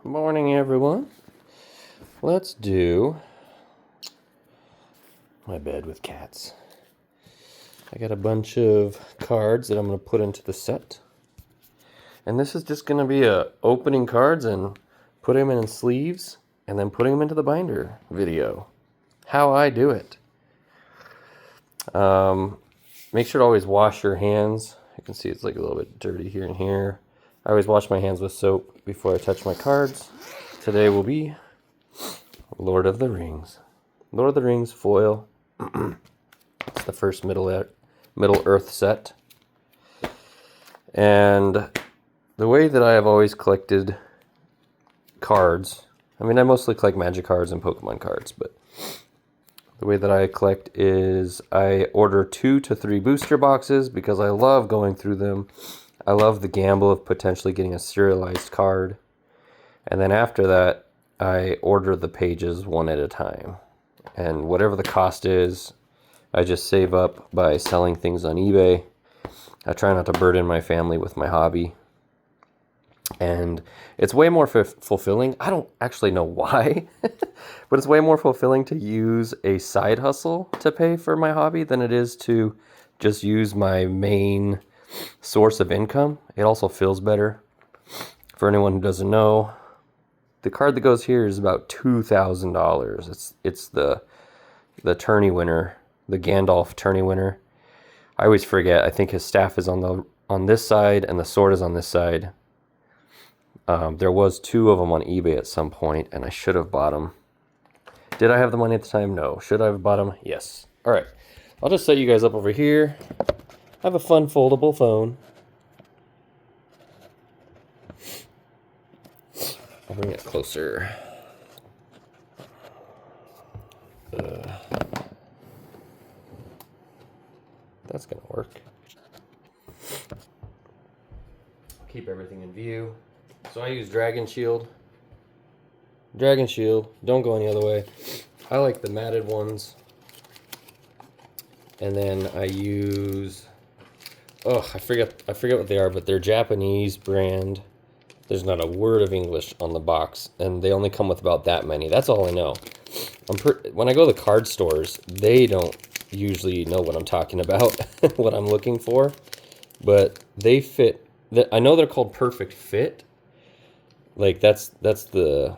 Morning, everyone. Let's do my bed with cats. I got a bunch of cards that I'm going to put into the set. And this is just going to be opening cards and putting them in sleeves and then putting them into the binder video. How I do it. Make sure to always wash your hands. You can see it's like a little bit dirty here and here. I always wash my hands with soap before I touch my cards. Today will be Lord of the Rings. Lord of the Rings foil. It's the first Middle Earth set. And the way that I have always collected cards, I mean, I mostly collect Magic cards and Pokemon cards, but the way that I collect is I order 2 to 3 booster boxes because I love going through them. I love the gamble of potentially getting a serialized card. And then after that, I order the pages one at a time. And whatever the cost is, I just save up by selling things on eBay. I try not to burden my family with my hobby. And it's way more fulfilling. I don't actually know why, but it's way more fulfilling to use a side hustle to pay for my hobby than it is to just use my main source of income. It also feels better. For anyone who doesn't know, the card that goes here is about $2,000. It's the tourney winner, the Gandalf tourney winner. I always forget. I think his staff is on this side and the sword is on this side. There was 2 of them on eBay at some point, and I should have bought them. Did I have the money at the time? No. Should I have bought them? Yes. All right. I'll just set you guys up over here. I have a fun foldable phone. I'll bring it closer. That's going to work. Keep everything in view. So I use Dragon Shield. Dragon Shield. Don't go any other way. I like the matted ones. And then I use... Oh, I forget what they are, but they're Japanese brand. There's not a word of English on the box, and they only come with about that many. That's all I know. When I go to the card stores, they don't usually know what I'm talking about, what I'm looking for, but they fit. I know they're called Perfect Fit. Like that's the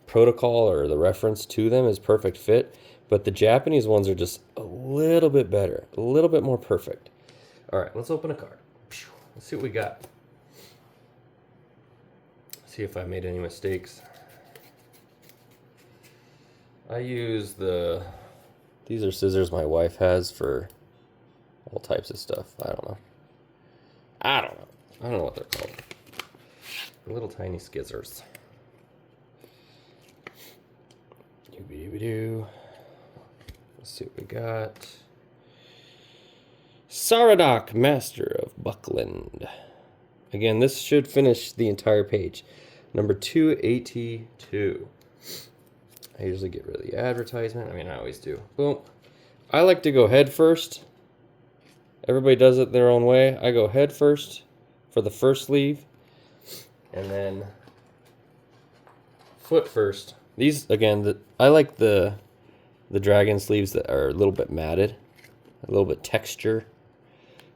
protocol or the reference to them is Perfect Fit, but the Japanese ones are just a little bit better, a little bit more perfect. All right, let's open a card. Let's see what we got. See if I made any mistakes. I use these are scissors my wife has for all types of stuff. I don't know what they're called. Little tiny skizzers. Doo-be-doo-be-doo. Let's see what we got. Saradoc, Master of Buckland. Again, this should finish the entire page. Number 282. I usually get rid of the advertisement. I mean, I always do. Boom. I like to go head first. Everybody does it their own way. I go head first for the first sleeve. And then foot first. These, again, I like the dragon sleeves that are a little bit matted. A little bit texture.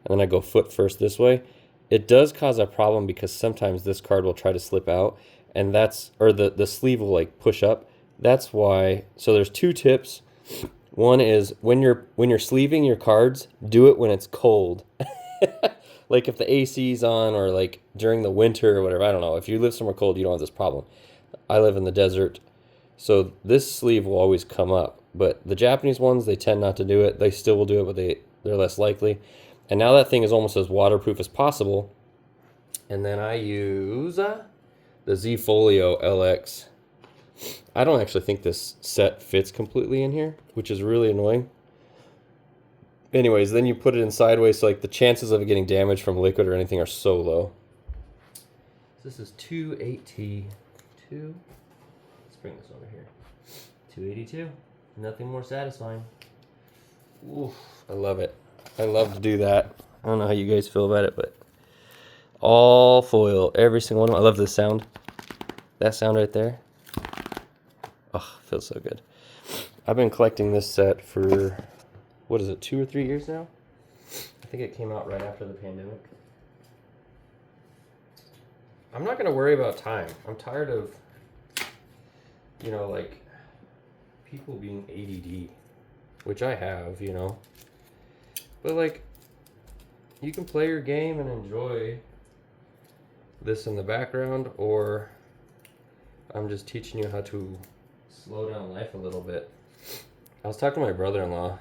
And then I go foot first this way. It does cause a problem because sometimes this card will try to slip out, and the sleeve will like push up. That's why. So there's 2 tips. One is when you're sleeving your cards, do it when it's cold. Like if the AC's on or like during the winter or whatever. I don't know. If you live somewhere cold, you don't have this problem. I live in the desert, so this sleeve will always come up. But the Japanese ones, they tend not to do it. They still will do it, but they're less likely. And now that thing is almost as waterproof as possible. And then I use the Z Folio LX. I don't actually think this set fits completely in here, which is really annoying. Anyways, then you put it in sideways, so like the chances of it getting damaged from liquid or anything are so low. This is 282. Let's bring this over here. 282. Nothing more satisfying. Oof, I love it. I love to do that. I don't know how you guys feel about it, but All foil, every single one. I love this sound. That sound right there. Oh, feels so good. I've been collecting this set for, what is it, 2 or 3 years now? I think it came out right after the pandemic. I'm not going to worry about time. I'm tired of, like, people being ADD, which I have, But, like, you can play your game and enjoy this in the background, or I'm just teaching you how to slow down life a little bit. I was talking to my brother-in-law,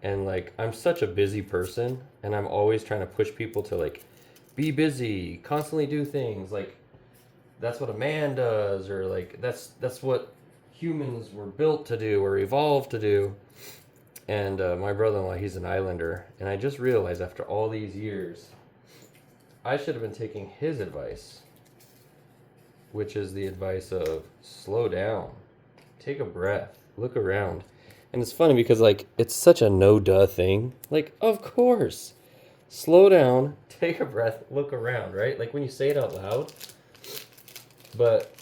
and like, I'm such a busy person, and I'm always trying to push people to like be busy, constantly do things. Like, that's what a man does, or like that's what humans were built to do or evolved to do. And my brother-in-law, he's an islander, and I just realized after all these years, I should have been taking his advice, which is the advice of slow down, take a breath, look around. And it's funny because, like, it's such a no-duh thing. Like, of course, slow down, take a breath, look around, right? Like, when you say it out loud. But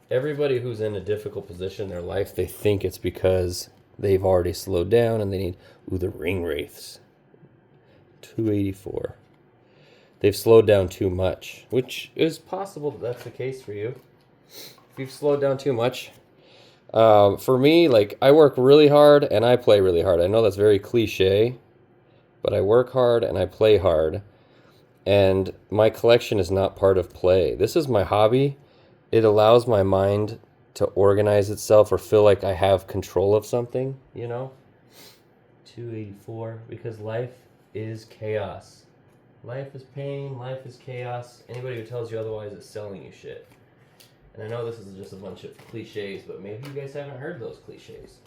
everybody who's in a difficult position in their life, they think it's because they've already slowed down and they need, the ring wraiths. 284. They've slowed down too much, which is possible that that's the case for you. If you've slowed down too much. For me, like, I work really hard and I play really hard. I know that's very cliche, but I work hard and I play hard. And my collection is not part of play. This is my hobby. It allows my mind to organize itself or feel like I have control of something, 284, because life is chaos. Life is pain, life is chaos. Anybody who tells you otherwise is selling you shit. And I know this is just a bunch of cliches, but maybe you guys haven't heard those cliches.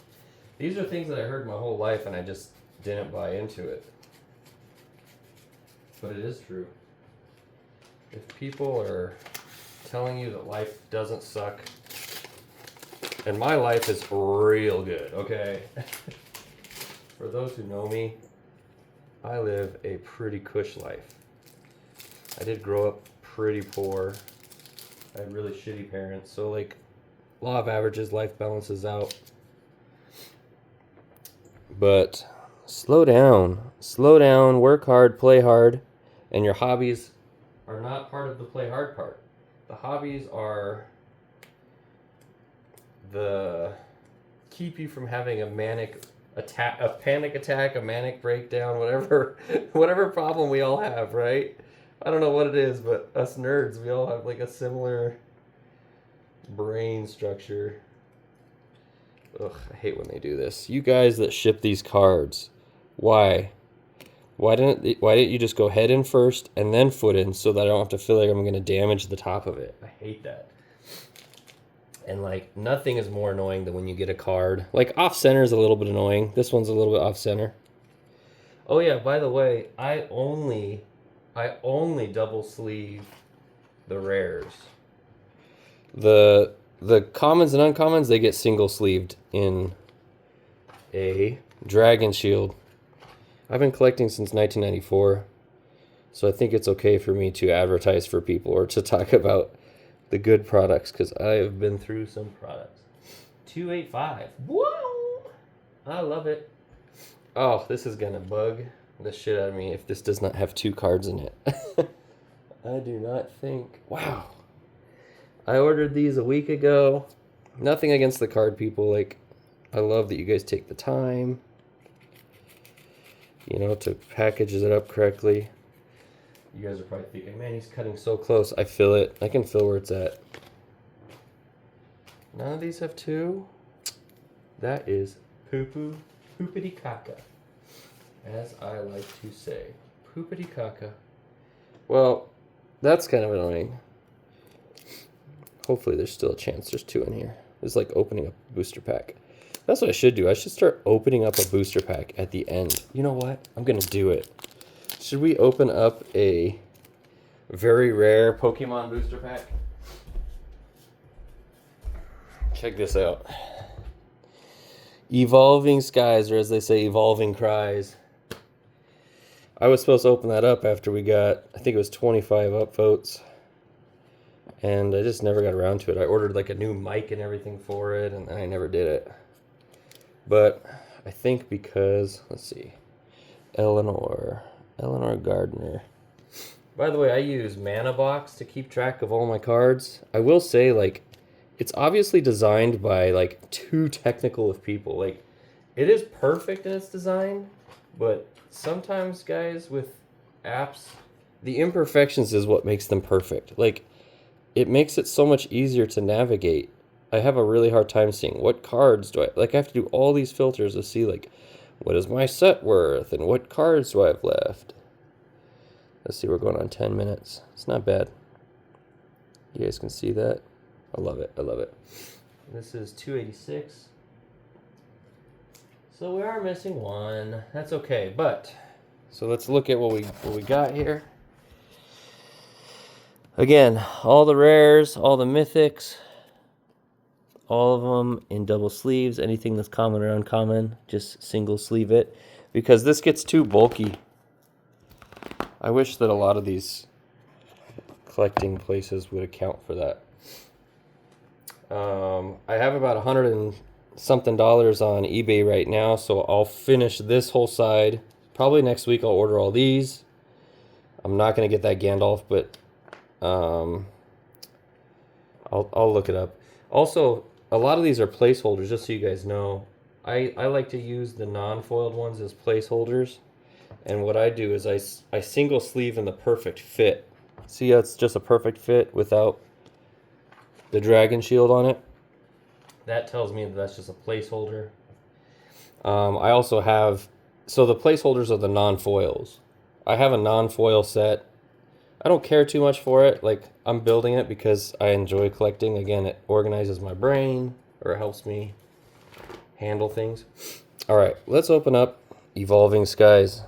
These are things that I heard my whole life and I just didn't buy into it. But it is true. If people are telling you that life doesn't suck, and my life is real good, okay? For those who know me, I live a pretty cush life. I did grow up pretty poor. I had really shitty parents, so like, law of averages, life balances out. But slow down, work hard, play hard, and your hobbies are not part of the play hard part. The hobbies are the keep you from having a panic attack, a manic breakdown, whatever problem we all have, right? I don't know what it is, but us nerds, we all have like a similar brain structure. Ugh, I hate when they do this. You guys that ship these cards, why? Why didn't you just go head in first and then foot in so that I don't have to feel like I'm going to damage the top of it? I hate that. And like, nothing is more annoying than when you get a card. Like, off center is a little bit annoying. This one's a little bit off center. Oh yeah, by the way, I only double sleeve the rares. The commons and uncommons, they get single sleeved in a Dragon Shield. I've been collecting since 1994, so I think it's okay for me to advertise for people or to talk about the good products, because I have been through some products. 285. Whoa! I love it. Oh, this is going to bug the shit out of me if this does not have 2 cards in it. I do not think... Wow. I ordered these a week ago. Nothing against the card people. Like, I love that you guys take the time, to package it up correctly. You guys are probably thinking, man, he's cutting so close. I feel it. I can feel where it's at. None of these have 2. That is poopity caca, as I like to say. Poopity caca. Well, that's kind of annoying. Hopefully there's still a chance there's 2 in here. It's like opening up a booster pack. That's what I should do. I should start opening up a booster pack at the end. You know what? I'm going to do it. Should we open up a very rare Pokemon booster pack? Check this out. Evolving Skies, or as they say, Evolving Cries. I was supposed to open that up after we got, I think it was 25 upvotes. And I just never got around to it. I ordered like a new mic and everything for it, and I never did it. But I think because, let's see, Eleanor Gardner. By the way, I use ManaBox to keep track of all my cards. I will say, like, it's obviously designed by like too technical of people. Like, it is perfect in its design, but sometimes, guys, with apps, the imperfections is what makes them perfect. Like, it makes it so much easier to navigate. I have a really hard time seeing what cards do I... Like, I have to do all these filters to see, like, what is my set worth and what cards do I have left. Let's see, we're going on 10 minutes. It's not bad. You guys can see that? I love it. I love it. This is 286. So we are missing one. That's okay, but... So let's look at what we got here. Again, all the rares, all the mythics, all of them in double sleeves. Anything that's common or uncommon, just single sleeve it. Because this gets too bulky. I wish that a lot of these collecting places would account for that. I have about $100 and something on eBay right now, so I'll finish this whole side. Probably next week I'll order all these. I'm not going to get that Gandalf, but... I'll look it up. Also, a lot of these are placeholders, just so you guys know. I like to use the non-foiled ones as placeholders. And what I do is I single sleeve in the perfect fit. See how it's just a perfect fit without the dragon shield on it? That tells me that that's just a placeholder. I also have... So the placeholders are the non-foils. I have a non-foil set. I don't care too much for it. Like, I'm building it because I enjoy collecting. Again, it organizes my brain, or it helps me handle things. All right, let's open up Evolving Skies.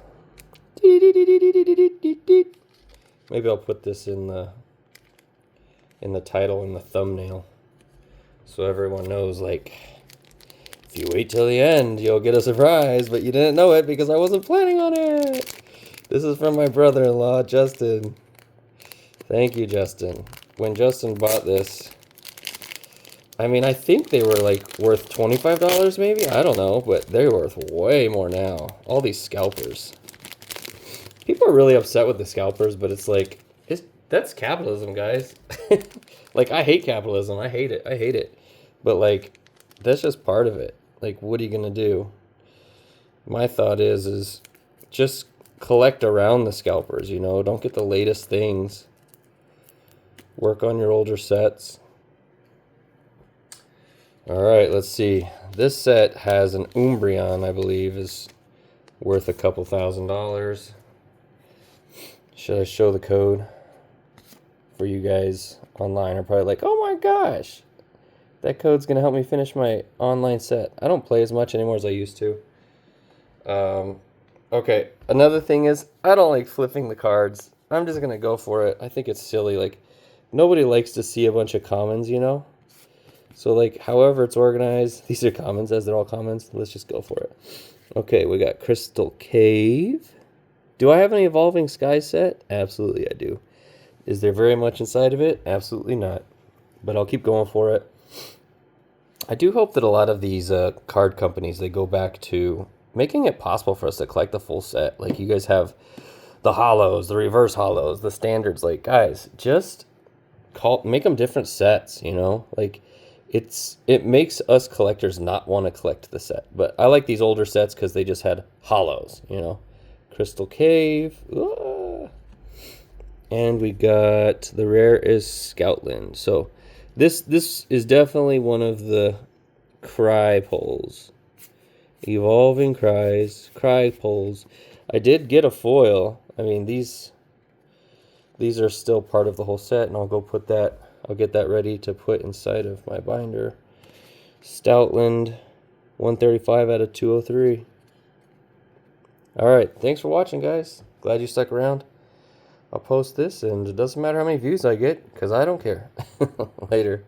Maybe I'll put this in the title and the thumbnail, so everyone knows, like, if you wait till the end, you'll get a surprise, but you didn't know it because I wasn't planning on it. This is from my brother-in-law, Justin. Thank you, Justin. When Justin bought this, I mean, I think they were like worth $25 maybe? I don't know, but they're worth way more now. All these scalpers. People are really upset with the scalpers, but it's like, that's capitalism, guys. Like, I hate capitalism. I hate it. I hate it. But, like, that's just part of it. Like, what are you going to do? My thought is just collect around the scalpers, you know? Don't get the latest things. Work on your older sets. Alright, let's see. This set has an Umbreon, I believe, is worth a couple $1,000s. Should I show the code for you guys online? Are probably like, oh my gosh, that code's going to help me finish my online set. I don't play as much anymore as I used to. Okay, another thing is, I don't like flipping the cards. I'm just going to go for it. I think it's silly. Like, nobody likes to see a bunch of commons, you know? So, like, however it's organized, these are commons, as they're all commons. Let's just go for it. Okay, we got Crystal Cave. Do I have an Evolving Sky set? Absolutely I do. Is there very much inside of it? Absolutely not. But I'll keep going for it. I do hope that a lot of these card companies, they go back to making it possible for us to collect the full set. Like, you guys have the holos, the reverse holos, the standards. Like, guys, just make them different sets, you know? Like, it makes us collectors not want to collect the set. But I like these older sets because they just had holos, you know? Crystal Cave. And we got the rare is Scoutland. So this is definitely one of the cry pulls. Evolving cry pulls. I did get a foil. I mean, these are still part of the whole set, and I'll get that ready to put inside of my binder. Stoutland, 135 out of 203. Alright, thanks for watching, guys. Glad you stuck around. I'll post this, and it doesn't matter how many views I get, because I don't care. Later.